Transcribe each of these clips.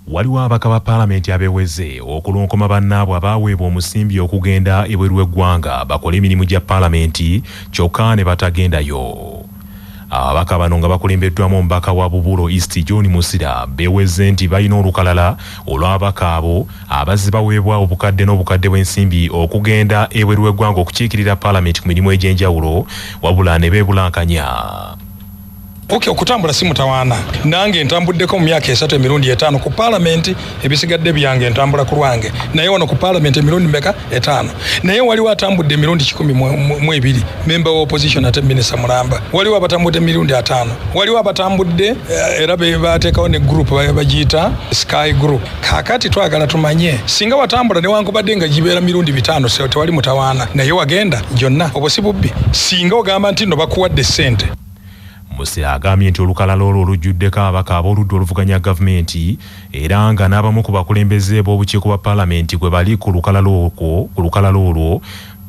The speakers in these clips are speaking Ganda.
waliwo abaka ba Paalamenti abeweze okulunkoma bannaabwe abaweebwa omusimbi okugenda ebweru w'eggwanga bakole emirimu gya Paalamenti kyokka ne batagendayo. Ababaka bano nga bakulembeddwamu omubaka wa Bubulo East John Musira beweze nti balina olukalala olw'ababaka abo abazzi baweebwa obukadde n'obukadde bw'ensimbi okugenda ebweru w'eggwanga okukiikirira Paalamenti ku mirimu egy'enjawulo wabula ne beebulankanya. Okutambula si mutawaana nange ntambuddeko mu myaka 3 emirundi 5 ku Paalamenti ebisigadde byange ntambula ku lwange naye wano ku Paalamenti emirundi meka 5 naye waliwo atambudde emirundi 12 member wa opposition ate Minisita Mulamba waliwo abatambudde emirundi 5 waliwo abatambudde era bateekawo ne group bagiyita Sky Group. Kakati twagala tumanye singa watambula newankubadde nga gibeera mirundi 5 so tewali mutawaana naye wagenda jonna obusibubbi singa ogamba nti no bakuwadde ssente. Musira agambye nti olukalala olwo olujjuddeko ababaka ab'oludda oluvuganya gavumenti era nga n'abamu ku bakulembeze b'obukiiko bwa Paalamenti gwe bali ku lukalala olwo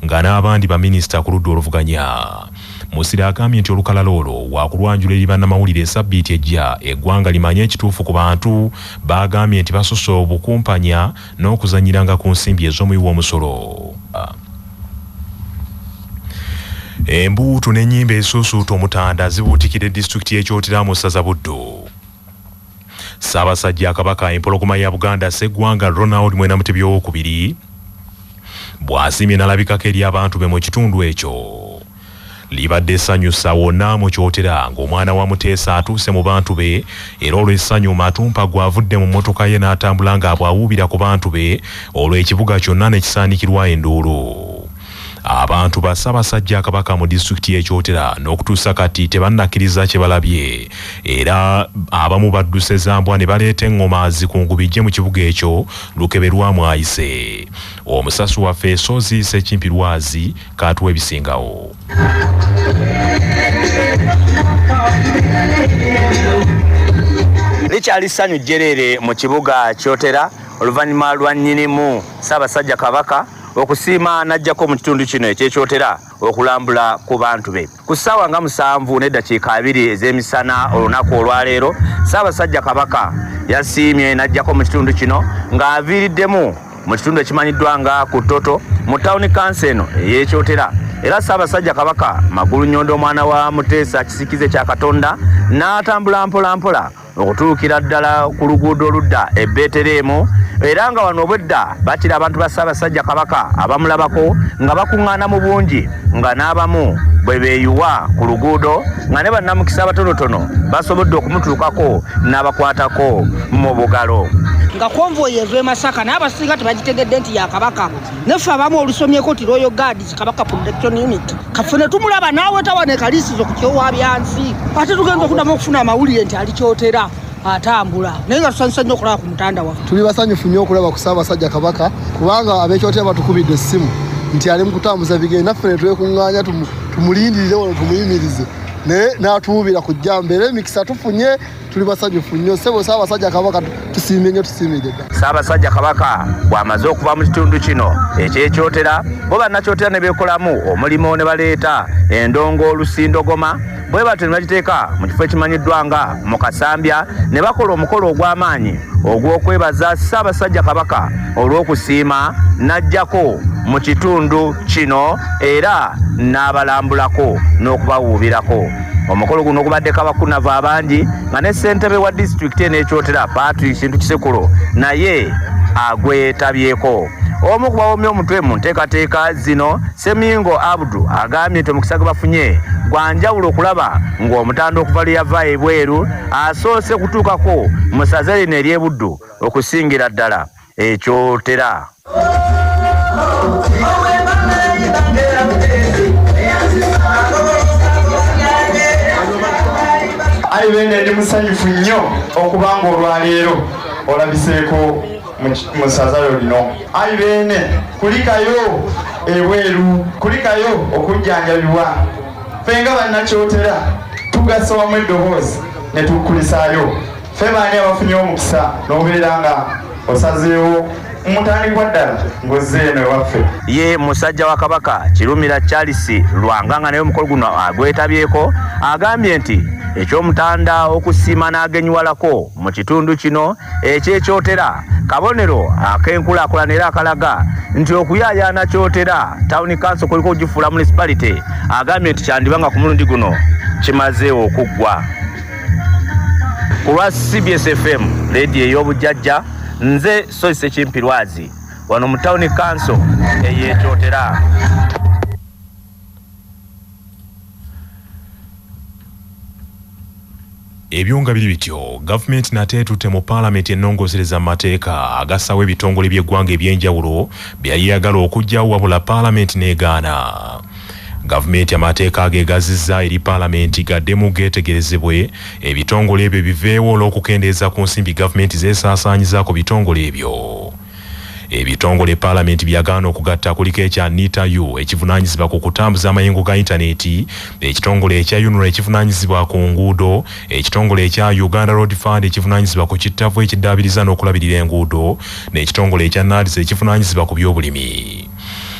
nga n'abandi baminisita ku ludda oluvuganya. Musira agambye nti olukalala olwo waakulwanjula eri bannamawulire essabbiiti ejja eggwanga limanye ekituufu ku bantu baagambye nti basusse obukumpanya n'okuzanyiranga ku nsimbi ez'omuwi w'omusolo. Embuutu n'ennyimba esuusuuta omutanda zibuutikidde disitulikiti y'Ekyotera mu ssaza Buddo. Ssaabasajja Kabaka empologoma ya Buganda Sseggwanga Ronald Mwenamutebi II bw'asiimye n'alabikako eri abantu be mu kitundu ekyo. Libadde essanyusa wonna mu Kyotera ng'omwana wa Muteesa atuuse mu bantu be era olw'essanyu Matumpa gw'avudde mu mmotoka ye n'atambula ng'abwawuubira ku bantu be olw'ekibuga kyonna ne kisaanikirwa enduulu. Abantu ba Ssaabasajja Kabaka mu disitulikiti y'Ekyotera n'okutuusa kati tebannakkiriza kye balabye era abamu badduse zambwa ne baleeta eŋŋoma zikungubijje mu kibuga ekyo lukeberwamu ayise. Omusasu waffe Soozi Ssekimpirwazi kaatuwa ebisingawo. Likyali ssanyu jjereere mu kibuga Kyotera oluvannyuma lwa nnyinimu Ssaabasajja Kabaka okusiima n'ajjako mu kitundu kino eky'Ekyotera okulambula ku bantu be. Ku ssaawa nga 7:2 ez'emisana olunaku olwaleero Ssaabasajja Kabaka yasiimye n'ajjako mu kitundu kino ng'aviiriddemu mu kitundu ekimanyiddwa nga ku Toto mu tawuni kansi eno ey'Ekyotera. Era Ssaabasajja Kabaka Magulu Nyondo omwana wa Muteesa kisikize kya Katonda n'atambula mpola okutuukira ddala ku luguudo oludda e Beeterehemu era nga wano obwedda bakira abantu ba Ssaabasajja Kabaka abamulabako nga bakuŋŋaana mu bungi nga n'abamu bwe beeyuwa ku luguudo nga ne bannamukisa abatonotono basobodde okumutuukako n'abakwatako mu bugalo. Nga konvoyi eva Masaka n'abasinga tebagitegedde nti ya Kabaka neffe abamu olusomyeko ti Royal Guards Kabaka Protection Unit kafune tumulaba naawe tawane kalisizo ku kyowa byansi ate tugenza okuddamu okufuna amawulire nti ali Kyotera atambula naye nga tusanyusa nnyo okulaba ku mutanda waffe. Tuli basanyufu nnyo okulaba ku Ssaabasajja Kabaka kubanga ab'Ekyotera batukubidde essimu nti ali mu kutambuza bigere naffe ne twekuŋŋaanya tumulindirire wano tumuyimirize naye n'atuubira kujja mbeera emikisa tufunye. Tuli basanyufu nnyo ssebo Ssaabasajja Kabaka tusiimye nnyo tusiimiridde. Ssaabasajja Kabaka bw'amaze okuva mu kitundu kino eky'Ekyotera bo bannakyotera ne beekolamu omulimu ne baleeta endongo Lusindogoma bwe batyo ne bagiteeka mu kifo ekimanyiddwa nga mu Kasambya ne bakola omukolo ogw'amaanyi ogw'okwebaza Ssaabasajja Kabaka olw'okusiima n'ajjako mu kitundu kino era n'abalambulako n'okubawuubirako. Omukolo guno gubaddeko abakunava abangi nga ne ssentebe wa disitulikiti y'Ekyotera Patrick Kintu Kisekulo naye agwetabyeko. Omu ku bawomya omutwe mu nteekateeka zino Semingo Abdu agambye nti omukisa gwe bafunye gwa njawulo okulaba ng'omutanda okuva lwe yava ebweru asoose kutuukako mu ssaza lino ery'e Buddu okusingira ddala Ekyotera. Alayidde ndi musanyufu nnyo okubanga olwaleero olabiseeko mu ssaza lino. Alayidde kulikayo ebweru kulikayo okujjanjabibwa ffe nga bannakyotera tugasa wamu eddoboozi ne tukkulisaayo ffe baani abafunye omukisa n'obeera nga osazeewo mutandikwa ddala ng'ozzeeno ewaffe. Ye musajja wa Kabaka Kirumira Charles Lwanganga naye omukolo guno agwetabyeko agambye nti eky'omutanda okusiima n'agenyuwalako mu kitundu kino ekyekyotera kabonero ak'enkulaakulana era akalaga nti okuyaayaana kyotera Town Council kuliko ogifuula municipality agambye nti kyandibanga ku mulundi guno kimaze okuggwa. Ku lwa CBS FM radio ey'obujjajja nze Soyise Kimpirwazi wano mu Town Council eyekyotera. Ebyonga biri bityo gavumenti nate tutte mu parliament ennongoosereza amateeka agassawo ebitongole by'eggwanga ebyenjawulo byali yagala okujjawo wabula parliament n'egaana. Gavumenti amateeka ageegazizza eri parliament gaddemu geetegerezebwe ebitongole ebyo biveewo olw'okukendeeza ku nsimbi gavumenti zeesaasaanyiza ku bitongole ebyo. Ebitongole parliament byagaana okugatta kuliko ekya NITAU ekivunaanyizibwa ku kutambuza amayengo ga intaneti, ekitongole ekya UNRA ekivunaanyizibwa ku nguudo, ekitongole ekya Uganda Road Fund ekivunaanyizibwa ku kittavu ekiddaabiriza n'okulabirira enguudo, n'ekitongole ekya NADS ekivunaanyizibwa ku by'obulimi.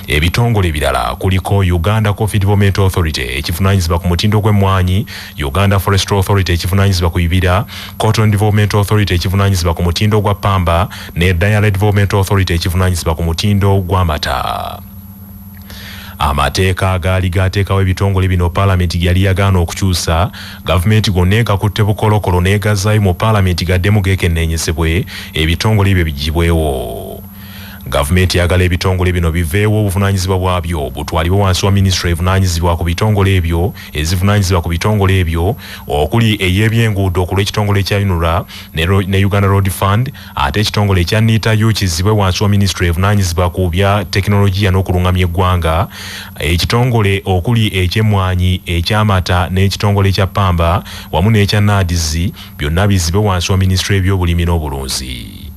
Ebitongole ebirala kuliko Uganda Coffee Development Authority ekivunaanyizibwa ku mutindo gw'emmwanyi, Uganda Forestry Authority ekivunaanyizibwa ku bibira, Cotton Development Authority ekivunaanyizibwa ku mutindo gwa pamba, ne Dairy Development Authority ekivunaanyizibwa ku mutindo gw'amata. Amateeka agaali gateekawo ebitongole bino parliament yali yagaana okukyusa, gavumenti gonna egakutte bukolokolo n'egazzaayo mu parliament gaddemu geekenneenyesebwe ebitongole ebyo bigibwewo. Gavumenti yagala ebitongole bino biveewo obuvunaanyizibwa bwabyo butwalibwe wansi wa ministry evunaanyizibwa ku bitongole ebyo ezivunaanyizibwa ku bitongole ebyo okuli ey'ebyenguudo ku lw'ekitongole ekya UNRA ne Uganda Road Fund, ate ekitongole ekya NITAU kizibwe wansi wa ministry evunaanyizibwa ku bya tekinologiya n'okulungamya eggwanga, ekitongole okuli eky'emmwanyi, eky'amata n'ekitongole ekya pamba wamu n'ekya NADS byonna bizibwe wansi wa ministry eby'obulimi n'obulunzi.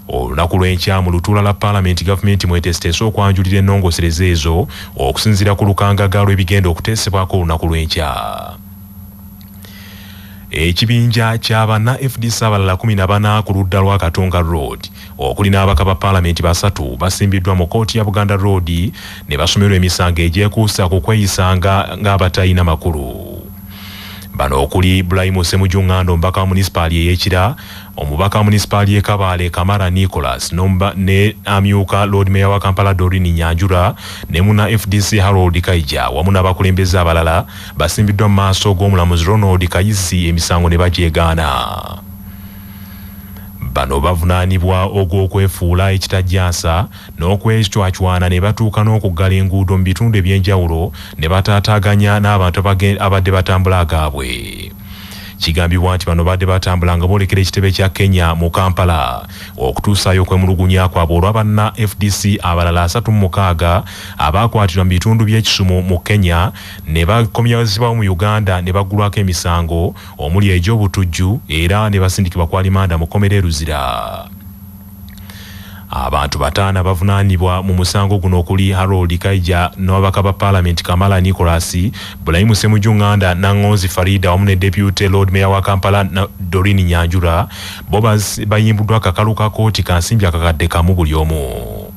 Olunaku lw'enkya mu lutuula la parliament gavumenti mwetesiteese okwanjulira ennongoosereza ezo okusinziira ku lukangaga lw'ebigenda okuteesebwako olunaku lw'enkya. Ekibinja ky'abana FDC abalala 14 ku ludda lwa Katonga Road okuli n'abaka ba parliament basatu basimbiddwa mu kooti ya Buganda Road ne basomerwa emisango egyekuusa ku kweyisanga ng'abatalina makulu. Bano okuli Ibrahim Semujungando omubaka wa municipali ey'Ekira, omubaka wa municipali y'e Kabale Kamara Nicholas ne amyuka Lord Mayor wa Kampala Doreen Nyanjura ne muna FDC Harold Kaija wamu n'abakulembeze abalala basimbiddwa mu maaso g'omulamuzi Ronald Kayisi emisango ne bagyegaana. Bano bavunaanibwa ogw'okwefuula ekitajjansa n'okwecwacwana ne batuuka n'okuggala enguudo mu bitundu ebyenjawulo ne bataataaganya n'abantu abadde batambula agaabwe. Kigambibwa nti bano badde batambula nga boolekera ekitebe kya Kenya mu Kampala okutuusaayo okwemulugunya kwabwe olw'abanna FDC abalala 36 abaakwatibwa mu bitundu by'ekisumu mu Kenya ne bakomyazibwawo mu Uganda ne baggulwako emisango omuli egy'obutujju era ne basindikibwa ku alimanda mu kkomera Luzira. Abantu 5 bavunaanibwa mu musango guno okuli Harold Kaija n'ababaka ba parliament Kamala Nicholas, Ibrahim Semujunganda Nangozi Farida wamu ne deputy Lord Mayor wa Kampala Doreen Nyanjura bo bayimbuddwa akakalu ka kooti ka nsimbi akakadde kamu buli omu.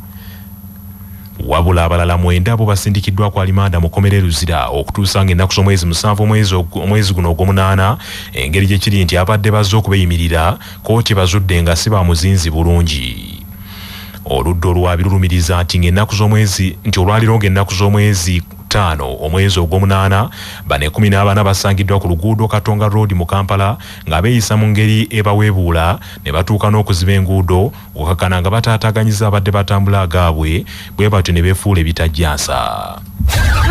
Wabula abalala 9 bo basindikiddwa ku alimanda mu kkomera Luzira okutuusa ng'ennaku z'omwezi 7 omwezi guno ogw'omunaana, engeri gye kiri nti abadde bazze okubeeyimirira kooti bazudde nga si bamuzinzi bulungi. Oludda olwabi lulumiriza nti olwaliro ng'ennaku z'omwezi 5 omwezi ogw'omunaana bano 14 basangiddwa ku luguudo Katonga Road mu Kampala nga beeyisa mu ngeri ebaweebuula ne batuuka n'okuziba enguudo okukakana nga bataataaganyiza abadde batambula agaabwe bwe batyo ne beefuula ebitajjansa.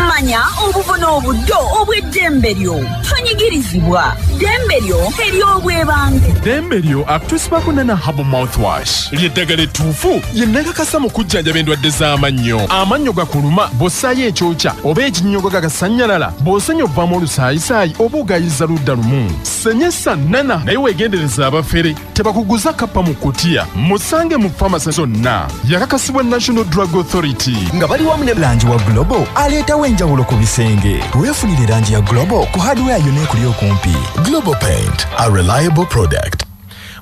Manya obuvuna obuddo obw'eddembe lyo tonyigirizibwa. Ddembe lyo ery'obwebange. Ddembe lyo akutusibako nana Herbal Mouthwash ly'eddagala ettuufu yennakakasa mu kujjanjaba endwadde z'amannyo. Amannyo gakuluma bw'ossaayo ekyokya oba ekinnyogo gagasanyalala bw'osenya ovaamu olusaayisaayi oba ogayiza ludda lumu. Senyesa nana naye weegendereza abafere tebakuguza kappa mu kutiya. Musange mu famasi zonna. Yakakasibwa National Drug Authority nga bali wamu ne langi wa Global aleetawo enjawulo ku bisenge. Weefunire langi ya Global ku hardware yonna ekuli okumpi. Global Paint, a reliable product.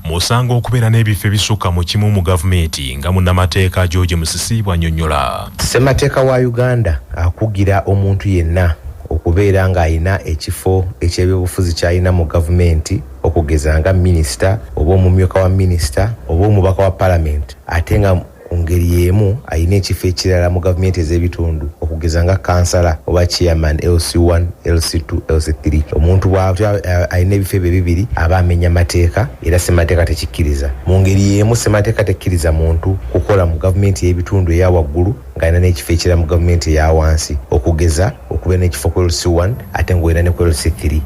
musango okubeera n'ebifo ebisukka mu kimu mu gavumenti nga munnamateeka George Musisi bw'annyonnyola. Ssemateeka wa Uganda akugira omuntu yenna okubeera ng'ayina ekifo eky'ebyobufuzi ky'alina mu gavumenti okugeza nga minisita oba omumyuka wa minisita oba omubaka wa palamenti ate nga ku ngeri y'emu alina ekifo ekirala mu gavumenti ez'ebitundu okugeza nga kansala oba chairman LC1, LC2, LC3. Omuntu bw'aba alina ebifo ebyo bibiri aba amenya mateeka era ssemateeka tekikkiriza. Mu ngeri y'emu ssemateeka tekkiriza muntu kukola mu gavumenti y'ebitundu eya waggulu ng'alina n'ekifo ekirala mu gavumenti eya wansi okugeza okubeera n'ekifo ku LC1 ate ng'olina ne ku LC3.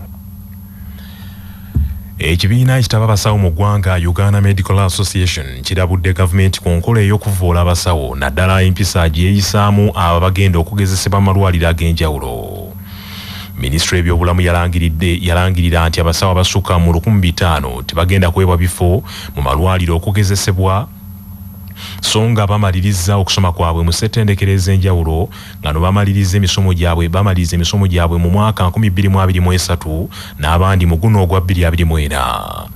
Ekibiina ekitaba abasawo mu ggwanga Uganda Medical Association kirabudde gavumenti ku nkola ey'okuvvuula abasawo naddala empisa gye yeeyisaamu abo bagenda okugezesebwa amalwaliro ag'enjawulo. Minisitule y'ebyobulamu yalangirira nti abasawo abasukka mu 500 tebagenda kuweebwa bifo mu malwaliro okugezesebwa so nga bamaliriza okusoma kwabwe mu ssettendekero ez'enjawulo nga no bamaliriza emisomo gyabwe mu mwaka 2023 n'abandi mu guno ogwa 2024.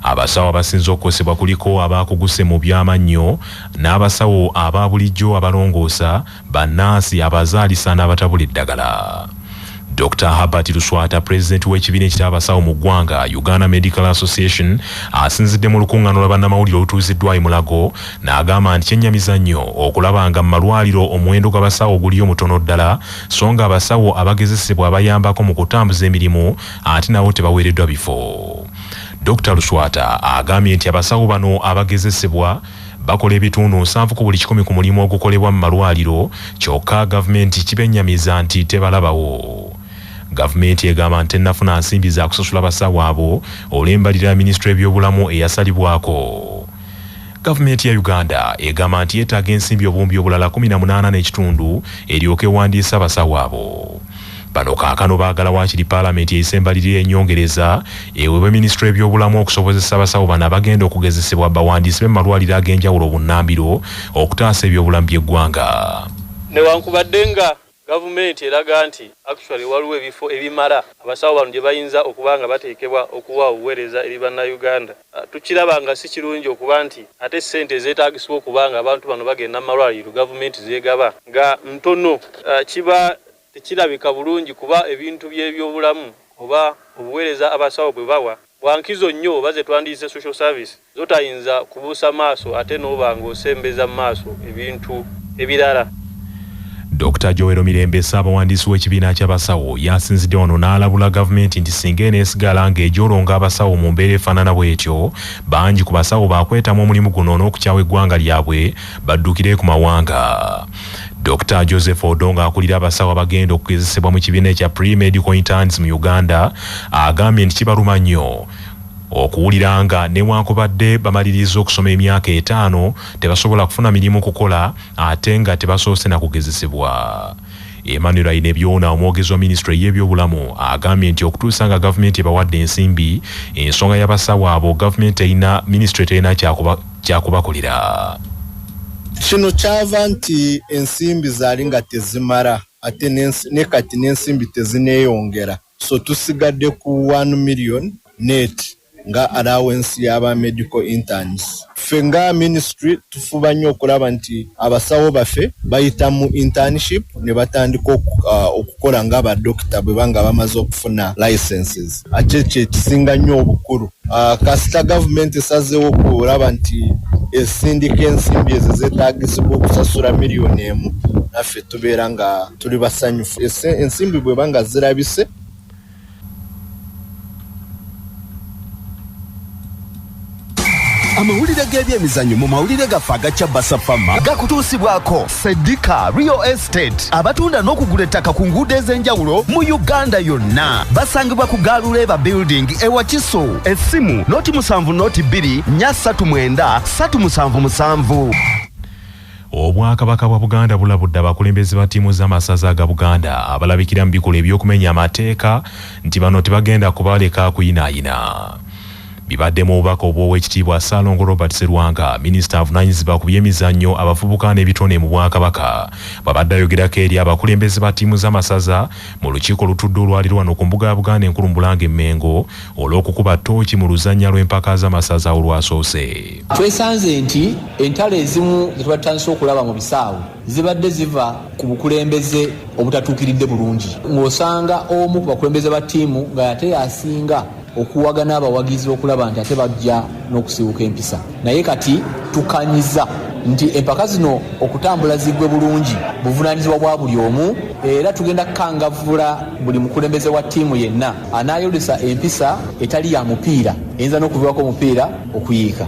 Abasawo abasinze okukosebwa kuliko abakuguse mu by'amannyo n'abasawo aba bulijjo abalongoosa bannaasi abazaalisa n'abatabula eddagala. Dr. Herbert Luswata, President w'ekibiina ekitaba abasawo mu ggwanga Uganda Medical Association, asinzidde mu lukuŋŋaano lwa bannamawulire olutuuziddwa e Mulago n'agamba nti kyennyamiza nnyo okulaba nga mu malwaliro omuwendo gw'abasawo guliyo mutono ddala so nga abasawo abagezesebwa abayambako mu kutambuza emirimu ate nabo tebaweereddwa bifo. Dr. Luswata agambye nti abasawo bano abagezesebwa bakola ebitundu 7 ku buli 100 ku mulimu ogukolebwa mu malwaliro kyokka gavumenti kibennyamiza nti tebalabawo. Gavumenti egamba nti tennafuna nsimbi za kusasula abasawo abo olw'embalirira ya minisitule y'ebyobulamu eyasalibwako. Gavumenti ya Uganda egamba nti yeetaaga ensimbi obuwumbi obulala 18.5 eryoke ewandiisa abasawo abo. Bano kaakano baagala waakiri paalamenti eyise embalirira ennyongereza eweebwe minisitule y'ebyobulamu okusobozesa abasawo bano abagenda okugezesebwa bawandiise mu malwaliro ag'enjawulo obunnambiro okutaasa ebyobulamu by'eggwanga. Newankubadde nga gavumenti eraga nti actually waliwo ebifo ebimala abasawo bano gye bayinza okuba nga bateekebwa okuwa obuweereza eri bannayuganda, tukiraba nga si kirungi okuba nti ate ssente ezeetaagisibwa okuba nga abantu bano bagenda mu malwaliro gavumenti zeegaba nga ntono, kiba tekirabika bulungi kuba ebintu by'ebyobulamu oba obuweereza abasawo bwe bawa bwankizo nnyo oba ze twandiise social service zotayinza kubuusa maaso ate n'oba ng'osembeza mu maaso ebintu ebirala. Dr. Joel Mirembe Ssaabawandiisi w'ekibiina ky'abasawo yasinzidde wano n'alabula gavumenti nti singa eneesigala ng'ejolonga abasawo mu mbeera efaanana bw'etyo bangi ku basawo baakwetamu omulimu guno n'okukyawa eggwanga lyabwe baddukire ku mawanga. Dr. Joseph Odonga akulira abasawo abagenda okugezesebwa mu kibiina ekya Pre-Medical Interns mu Uganda agambye nti kibaluma nnyo okuwulira nga newankubadde bamaliriza okusoma emyaka 5 tebasobola kufuna mirimu kukola ate nga tebasoose na kugezesebwa. Emmanuel Ainebyona, omwogezi wa minisitule y'ebyobulamu, agambye nti okutuusa nga gavumenti ebawadde ensimbi ensonga y'abasawo abo gavumenti erina minisitule terina kyakubakolera. Kino kyava nti ensimbi zaali nga tezimala ate ne kati n'ensimbi tezineeyongera, so tusigadde ku 1 million net nga allowance y'aba medical interns. Ffe nga ministry tufuba nnyo okulaba nti abasawo baffe bayita mu internship ne batandika okukola nga abadokita bwe banga bamaze okufuna licenses. Ate kye kisinga nnyo obukulu. Kasita gavumenti esazeewo okulaba nti esindika ensimbi ezo zeetaagisibwa okusasula 1 million, naffe tubeera nga tuli basanyufu. Ensimbi bwe banga zirabise amawulire g'ebyemizannyo mu mawulire gaffe agaca basafama gakutuusibwako Sedika Real Estate, abatunda n'okugula ettaka ku nguudo ez'enjawulo mu Uganda yonna. Basangibwa ku Galuleba Building ewakiso. Essimu noti 7 2 379 Obwakabaka bwa Buganda bulabudde abakulembeze ba ttiimu z'amasaza aga Buganda abalabikira mu bikola eby'okumenya amateeka nti bano tebagenda kubaleka kuyinaayina. bibaddemu obubaka obw'oweekitiibwa Ssaalongo Robert Sserwanga, minisita avunaanyizibwa ku by'emizannyo, abavubuka n'ebitone mu Bwakabaka, babadde ayogerako eri abakulembeze ba ttiimu z'amasaza mu lukiiko olutudde olwaliro wano ku mbuga ya Buganda enkulu mu Bulange Mmengo olw'okukuba ttooki mu luzannya lw'empaka z'amasaza olwasoose. Twesanze nti entalo ezimu ze twatandise okulaba mu bisaawe zibadde ziva ku bukulembeze obutatuukiridde bulungi, ng'osanga omu ku bakulembeze ba ttiimu nga ate yasinga okuwagana abawagizi okulaba nti ate bajja n'okusibuka empisa. Naye kati tukanyiza nti empaka zino okutambula ziggwe bulungi buvunaanyizibwa bwa buli omu, era tugenda kukangavvula buli mukulembeze wa ttiimu yenna anaayolesa empisa etali ya mupiira eyinza n'okuviwako omupiira okuyiika.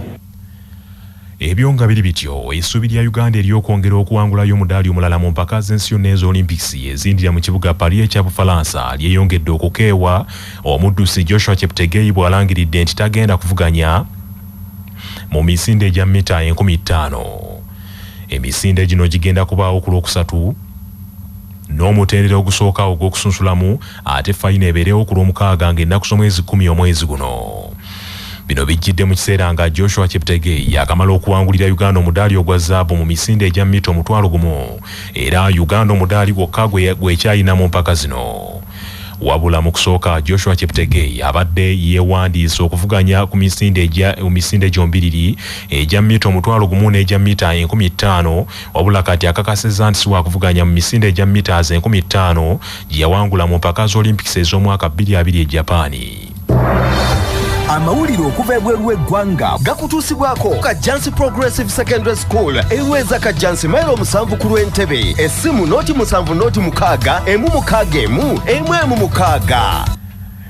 Ebyo nga biri bityo, essuubi lya Uganda ery'okwongera okuwangulayo omudaali omulala mu mpaka z'ensi yonna ez'Olympics ezindira mu kibuga Paris ekya Bufalansa lyeyongedde okukeewa. Omuddusi Joshua Cheptegei bw'alangiridde nti tagenda kuvuganya mu misinde egya mita 5000. Emisinde gino gigenda kubaawo ku Lwokusatu n'omutendera ogusooka ogw'okusunsulamu, ate fayina ebeerewo ku Lwomukaaga ng'ennaku z'omwezi 10 omwezi guno. Bino bijjidde mu kiseera nga Joshua Cheptegei yakamala okuwangulira Uganda omudaali ogwa zaabu mu misinde egya mita 1000, era Uganda omudaali gwokka gwekyalina mu mpaka zino. Wabula mu kusooka Joshua Cheptegei abadde yeewandiisa okuvuganya ku misinde gyombiriri egya mita 1000 n'egya mita 5000, wabula kati akakasizza nti siwakuvuganya mu misinde egya mita 5000 gye yawangula mu mpaka z'Olympics ez'omwaka 2020 e Japaani. Amawulire okuva ebweru w'eggwanga gakutuusibwako Kajansi Progressive Secondary School eweeza Kajansi mailo 7 ku Lwentebe, essimu noti 7 noti 6 emu 6 emu emu emu 6.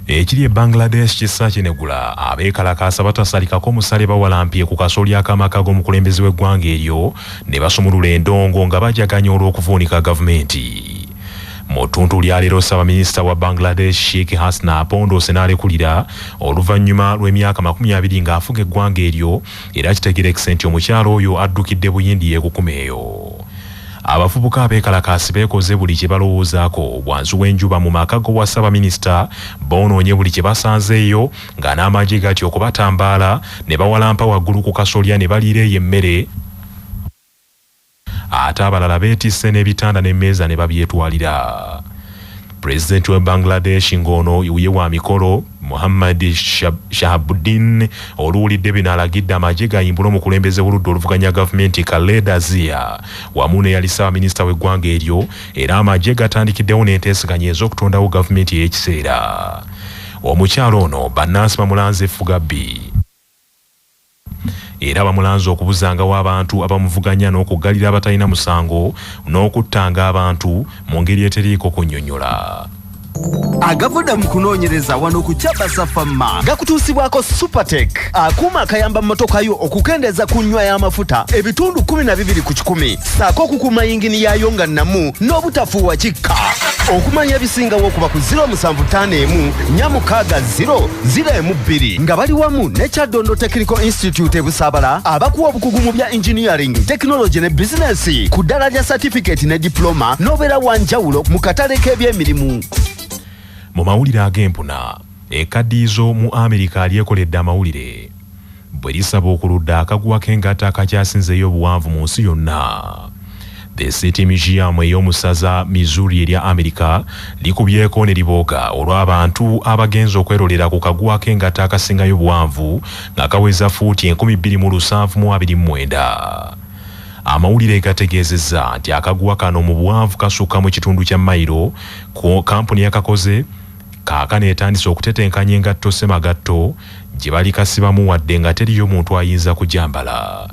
Ekiri e Bangladesh kissa kinegula abeekalakaasa batasalikako musale bawalampye ku kasolya akamaka g'omukulembeze w'eggwanga eryo ne basumulula endongo nga bajaganya olw'okuvuunika gavumenti. Mu ttuntu lya leero Ssaabaminisita wa Bangladesh Sheikh Hasina pondoose n'alekulira oluvannyuma lw'emyaka 20 ng'afuga eggwanga eryo, era kitegerekise nti omukyalo oyo addukidde buyindi yeekukuma eyo. Abavubuka abeekalakaasi beekoze buli kye balowoozaako bwansi w'enjuba mu maka g'owa Ssaabaminisita, boonoonye buli kye basanzeeyo nga n'amagye gatyo okubatambaala ne bawalampa waggulu ku kasolya ne baliira eyo emmere, ate abalala beetisse n'ebitanda n'emmeeza ne babyetwalira. Pulezidenti wa Bangladesh ng'ono ye wa mikolo Muhammad Shahabuddin oluwulidde bino alagidde amagye gayimbula omukulembeze w'oludda oluvuganya gavumenti Khaleda Zia wamu ne yali Ssaabaminisita w'eggwanga eryo, era amagye gatandikiddewo n'enteeseganya ez'okutondawo gavumenti ey'ekiseera. Omukyalo ono bannansi bamulanze effugabbi, era bamulanze okubuzangawo abantu abamuvuganya n'okuggalira abatalina musango n'okuttanga abantu mu ngeri eteriiko kunnyonnyola. Agavuda mu kunoonyereza wano ku Kyabasafama gakutuusibwako Supertech, akuuma akayamba mmotoka yo okukendeeza ku nnywa y'amafuta ebitundu 12 ku 100, saako okukuuma yingini yayo nga nnamu n'obutafuuwa kikka. Okumanya ebisingawo okuba ku 0751 46 002 nga bali wamu ne Kyaddondo Technical Institute Busaabala abakuwa obukugu mu bya engineering, technology ne business ku ddala lya certificate ne diploma n'obeera wa njawulo mu katale k'ebyemirimu. Mu mawulire ag'empuna, ekkaddiizo mu Amerika lyekoledde amawulire bwe lisaba okuludda akaguwa k'engatta akakyasinzeeyo obuwanvu mu nsi yonna. The City Museum ey'omu ssaza Missouri erya Amerika likubyeko ne libooga olw'abantu abagenza okwerolera ku kaguwa k'engatta akasingayo obuwanvu nga kaweza fuuti 2729. Amawulire gategeezezza nti akaguwa kano mu buwanvu kasukka mu kitundu kya mayiro ku kampuni yakakoze kaakano etandise okutetenkanya engatto Semagatto gye bali kasibamu wadde nga teriyo muntu ayinza kujambala.